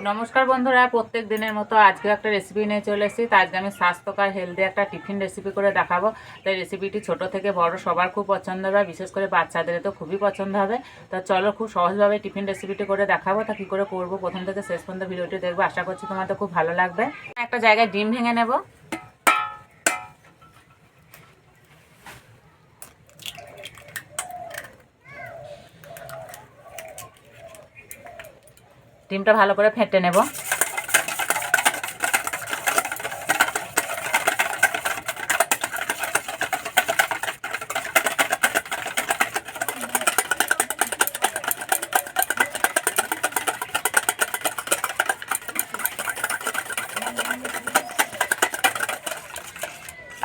নমস্কার বন্ধুরা, প্রত্যেক দিনের মতো আজকে একটা রেসিপি নিয়ে চলে এসেছি। তো আজকে আমি স্বাস্থ্যকর হেলদি একটা টিফিন রেসিপি করে দেখাবো। তাই রেসিপিটি ছোট থেকে বড় সবার খুব পছন্দ হবে, বিশেষ করে বাচ্চাদের তো খুবই পছন্দ হবে। তো চলো খুব সহজভাবে টিফিন রেসিপিটি করে দেখাবো। তা কী করে করবো প্রথম থেকে শেষ পর্যন্ত ভিডিওটি দেখবো, আশা করছি তোমাদের খুব ভালো লাগবে। একটা জায়গায় ডিম ভেঙে নেব। ডিমটা ভালো করে ফেটে নেব।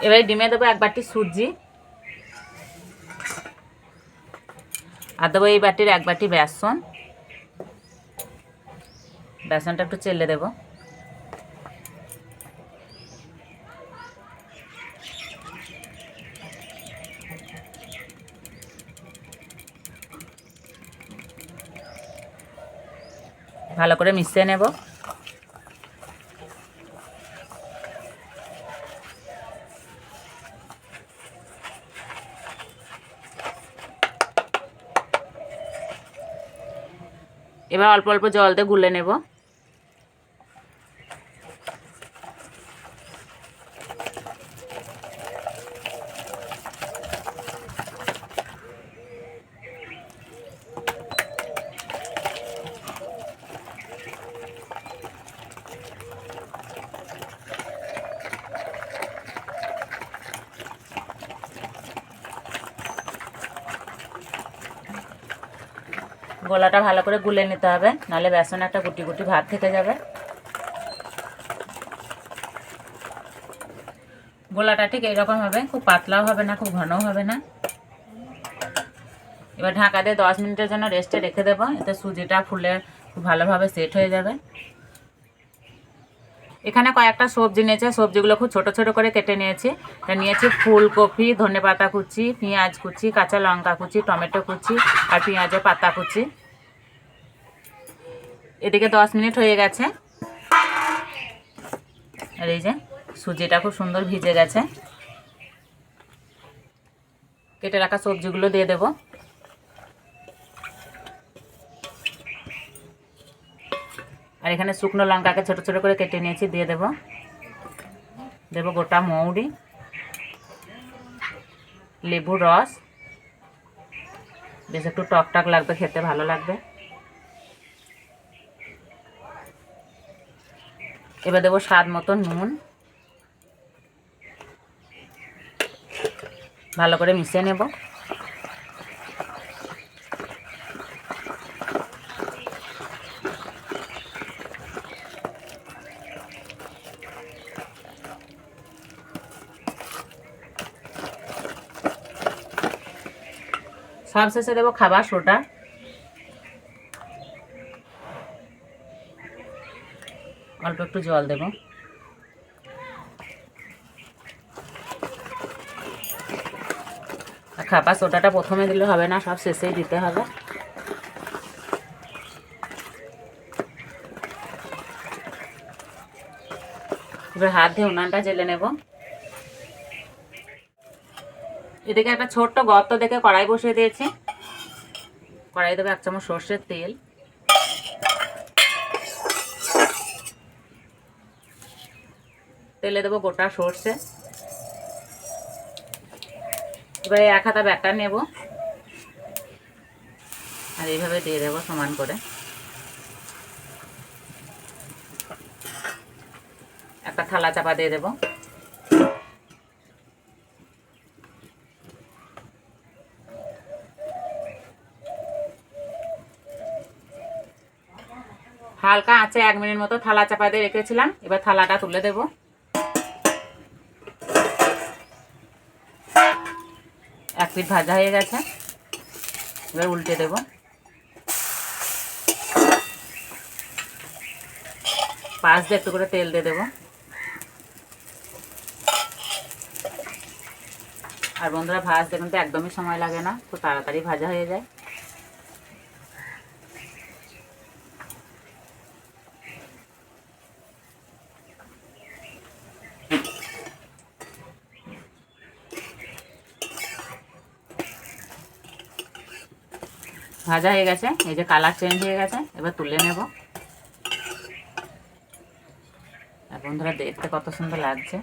এবারে ডিমে দেবো এক বাটি সুজি, আর দেবো এই বাটির এক বাটি বেসন। বেসনটা একটু চেলে দেবো। ভালো করে মিশিয়ে নেব। এবার অল্প অল্প জল দিয়ে গুলে নেব। গোলাটা ভালো করে গুলে নিতে হবে, নাহলে বেসনে একটা গুটি গুটি ভাব থেকে যাবে। গোলাটা ঠিক এইরকম হবে, খুব পাতলাও হবে না, খুব ঘনও হবে না। এবার ঢাকা দিয়ে 10 মিনিটের জন্য রেস্টে রেখে দেবো, এতে সুজিটা ফুলে খুব ভালোভাবে সেট হয়ে যাবে। এখানে কয়েকটা সবজি নিয়েছে, সবজিগুলো খুব ছোট ছোট করে কেটে নিয়েছি। নিয়েছি ফুলকপি, ধনেপাতা কুচি, পেঁয়াজ কুচি, কাঁচা লঙ্কা কুচি, টমেটো কুচি আর পেঁয়াজের পাতা কুচি। এদিকে 10 মিনিট হয়ে গেছে, আর এই যে সুজিটা খুব সুন্দর ভিজে গেছে। কেটে রাখা সবজিগুলো দিয়ে দেব। আর এখানে শুকনো লঙ্কাকে ছোট ছোট করে কেটে নিয়েছি, দিয়ে দেব। দেব গোটা মৌরি, লেবুর রস, বেশ একটু টক টক লাগবে, খেতে ভালো লাগবে। এবার দেবো স্বাদ মতো নুন। ভালো করে মিশিয়ে নেব। সব শেষে দেবো খাবার সোডা। অল্প একটু জল দেব। খাবার সোডাটা প্রথমে দিলে হবে না, সব শেষেই দিতে হবে। এবার হাত দিয়ে উনানটা জেলে নেব। এদিকে একটা ছোট্ট গর্ত দেখে কড়াই বসিয়ে দিয়েছি। কড়াই দেবো 1 চামচ সর্ষের তেল। তেলে দেবো গোটা সর্ষে। এবারে 1 হাতা ব্যাটার নেব, আর এইভাবে দিয়ে দেবো সমান করে। একটা থালা চাপা দিয়ে দেবো। হালকা আঁচে 1 মিনিট মতো থালা চাপা দিয়ে রেখেছিলাম। এবার থালাটা তুলে দেব। এক পিঠ ভাজা হয়ে গেছে, এবার উল্টে দেব। পাশ দিয়ে একটু করে তেল দিয়ে দেবো। আর বন্ধুরা ভাজতে কিন্তু একদমই সময় লাগে না, খুব তাড়াতাড়ি ভাজা হয়ে যায়। ভাজা হয়ে গেছে, এই যে কালার চেঞ্জ হয়ে গেছে, এবার তুলে নেব। আর বন্ধুরা দেখতে কত সুন্দর লাগছে।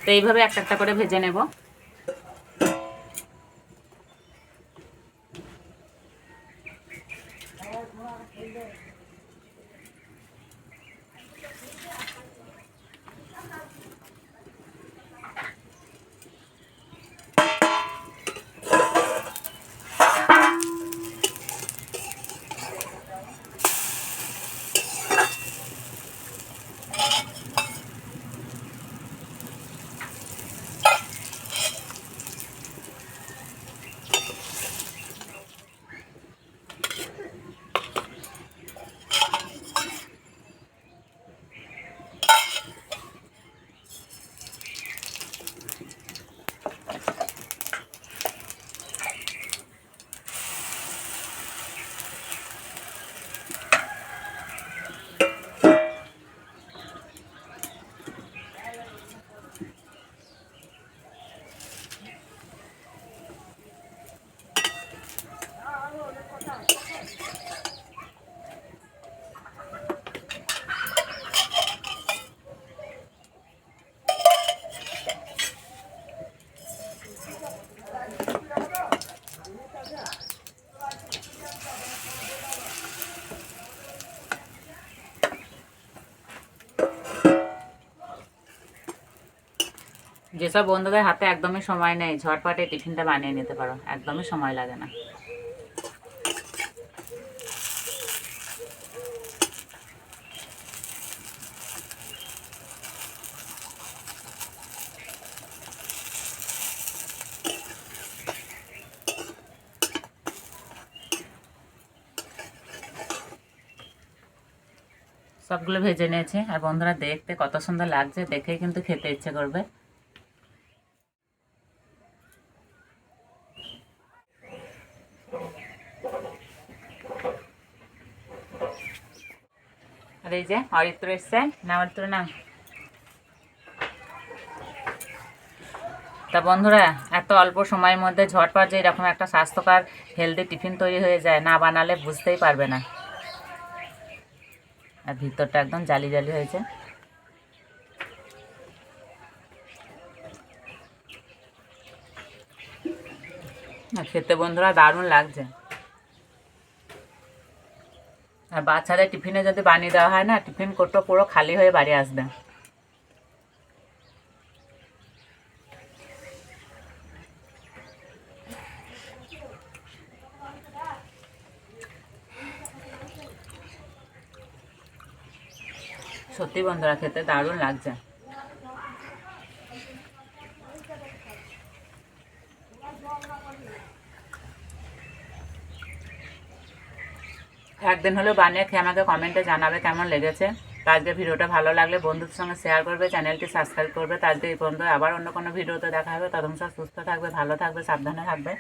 তো এইভাবে একটা একটা করে ভেজে নেব। যেসব বন্ধুদের হাতে একদমই সময় নেই, ঝটপট এই টিফিনটা বানিয়ে নিতে পারো, একদমই সময় লাগে না। সবগুলো ভেজে নিয়েছি, আর বন্ধুরা দেখতে কত সুন্দর লাগছে, দেখেই কিন্তু খেতে ইচ্ছে করবে। আর এই যে অরিত্র এসছে, না অরিত্র না। তা বন্ধুরা, এত অল্প সময়ের মধ্যে ঝটপট যে এরকম একটা স্বাস্থ্যকর হেলদি টিফিন তৈরি হয়ে যায়, না বানালে বুঝতেই পারবে না। আর ভিতরটা একদম জালি জালি হয়েছে। খেতে বন্ধুরা দারুণ লাগছে। আর বাচ্চাদের টিফিনে যদি বানিয়ে দেওয়া হয় না, টিফিন কোটো পুরো খালি হয়ে বাড়ি আসবে। সত্যি বন্ধুরা খেতে দারুণ লাগছে। একদিন হলেও বানিয়ে খেয়ে আমাকে কমেন্টে জানাবে কেমন লেগেছে। তো আজকে ভিডিওটা ভালো লাগলে বন্ধুদের সঙ্গে শেয়ার করবে, চ্যানেলটি সাবস্ক্রাইব করবে। তো আজকে এই পর্যন্ত, আবার অন্য কোনো ভিডিওতে দেখা হবে। তখন সব সুস্থ থাকবে, ভালো থাকবে, সাবধানে থাকবে।